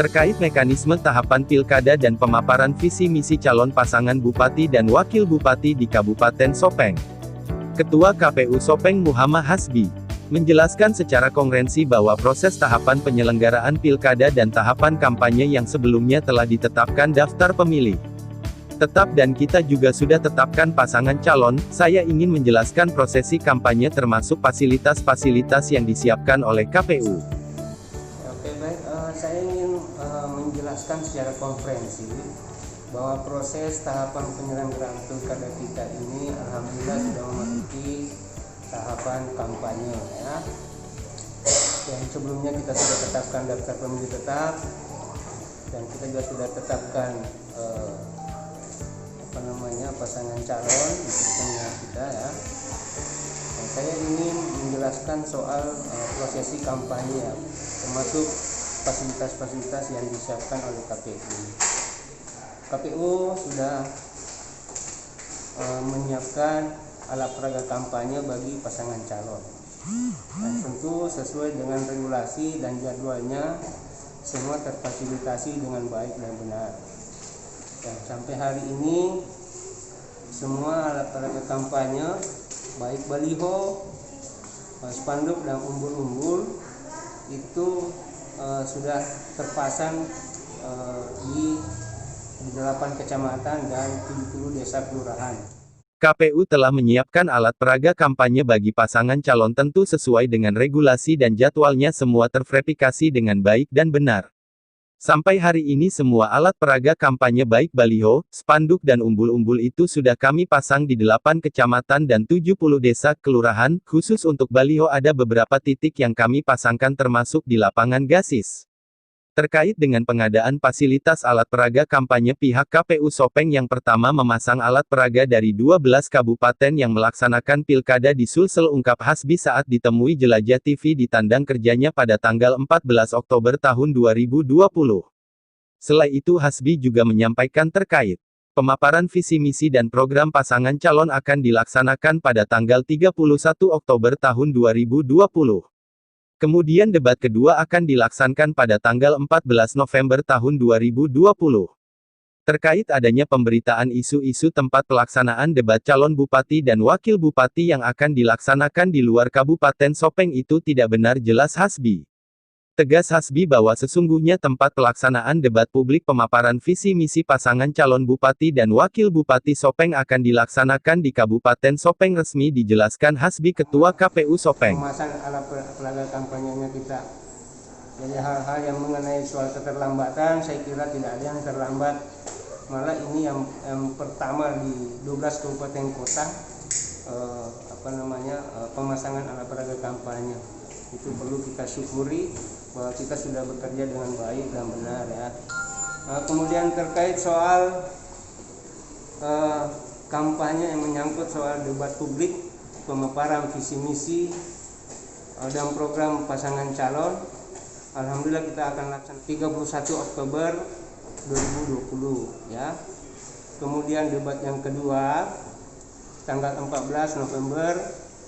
terkait mekanisme tahapan pilkada dan pemaparan visi misi calon pasangan Bupati dan Wakil Bupati di Kabupaten Sopeng. Ketua KPU Sopeng Muhammad Hasbi menjelaskan secara kongrensi bahwa proses tahapan penyelenggaraan pilkada dan tahapan kampanye yang sebelumnya telah ditetapkan daftar pemilih tetap dan kita juga sudah tetapkan pasangan calon. Saya ingin menjelaskan prosesi kampanye termasuk fasilitas-fasilitas yang disiapkan oleh KPU. Oke, baik, saya ingin menjelaskan secara konferensi bahwa proses tahapan penyelenggaraan pilkada kita ini alhamdulillah sudah memasuki tahapan kampanye ya. Yang sebelumnya kita sudah tetapkan daftar pemilih tetap dan kita juga sudah tetapkan pasangan calon untuk pemilihan kita ya. Dan saya ingin menjelaskan soal prosesi kampanye ya, termasuk fasilitas-fasilitas yang disiapkan oleh KPU. KPU sudah menyiapkan alat peraga kampanye bagi pasangan calon. Dan tentu sesuai dengan regulasi dan jadwalnya semua terfasilitasi dengan baik dan benar. Dan sampai hari ini semua alat peraga kampanye baik baliho, spanduk dan umbul-umbul itu sudah terpasang di 8 kecamatan dan 70 desa kelurahan. KPU telah menyiapkan alat peraga kampanye bagi pasangan calon tentu sesuai dengan regulasi dan jadwalnya semua terverifikasi dengan baik dan benar. Sampai hari ini semua alat peraga kampanye baik baliho, spanduk dan umbul-umbul itu sudah kami pasang di 8 kecamatan dan 70 desa kelurahan. Khusus untuk baliho ada beberapa titik yang kami pasangkan termasuk di lapangan Gasis. Terkait dengan pengadaan fasilitas alat peraga kampanye, pihak KPU Sopeng yang pertama memasang alat peraga dari 12 kabupaten yang melaksanakan pilkada di Sulsel, ungkap Hasbi saat ditemui Jelajah TV di tandang kerjanya pada tanggal 14 Oktober tahun 2020. Selain itu Hasbi juga menyampaikan terkait pemaparan visi misi dan program pasangan calon akan dilaksanakan pada tanggal 31 Oktober tahun 2020. Kemudian debat kedua akan dilaksanakan pada tanggal 14 November tahun 2020. Terkait adanya pemberitaan isu-isu tempat pelaksanaan debat calon bupati dan wakil bupati yang akan dilaksanakan di luar Kabupaten Sopeng itu tidak benar, jelas Hasbi. Tegas Hasbi bahwa sesungguhnya tempat pelaksanaan debat publik pemaparan visi misi pasangan calon bupati dan wakil bupati Sopeng akan dilaksanakan di Kabupaten Sopeng, resmi dijelaskan Hasbi, Ketua KPU Sopeng. Pemasangan alat peraga kampanyenya kita. Jadi hal-hal yang mengenai soal keterlambatan, saya kira tidak ada yang terlambat. Malah ini yang pertama di 12 kabupaten kota pemasangan alat peraga kampanye. Itu perlu kita syukuri bahwa kita sudah bekerja dengan baik dan benar ya. Kemudian terkait soal kampanye yang menyangkut soal debat publik, pemaparan visi misi dan program pasangan calon, alhamdulillah kita akan laksanakan 31 Oktober 2020 ya. Kemudian debat yang kedua tanggal 14 November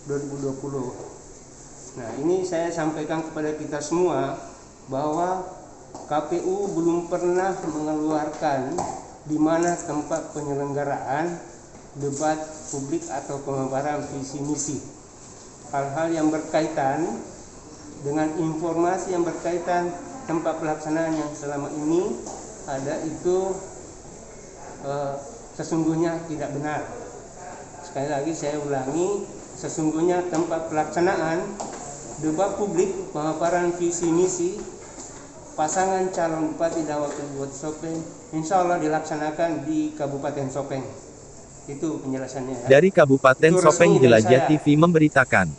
2020. Nah, ini saya sampaikan kepada kita semua bahwa KPU belum pernah mengeluarkan di mana tempat penyelenggaraan debat publik atau pemaparan visi misi. Hal-hal yang berkaitan dengan informasi yang berkaitan tempat pelaksanaan yang selama ini ada itu sesungguhnya tidak benar. Sekali lagi saya ulangi, sesungguhnya tempat pelaksanaan debat publik pemaparan visi misi pasangan calon bupati dan wakil bupati Sopeng insya Allah dilaksanakan di Kabupaten Sopeng. Itu penjelasannya ya. Dari Kabupaten Sopeng, Jelajah TV memberitakan.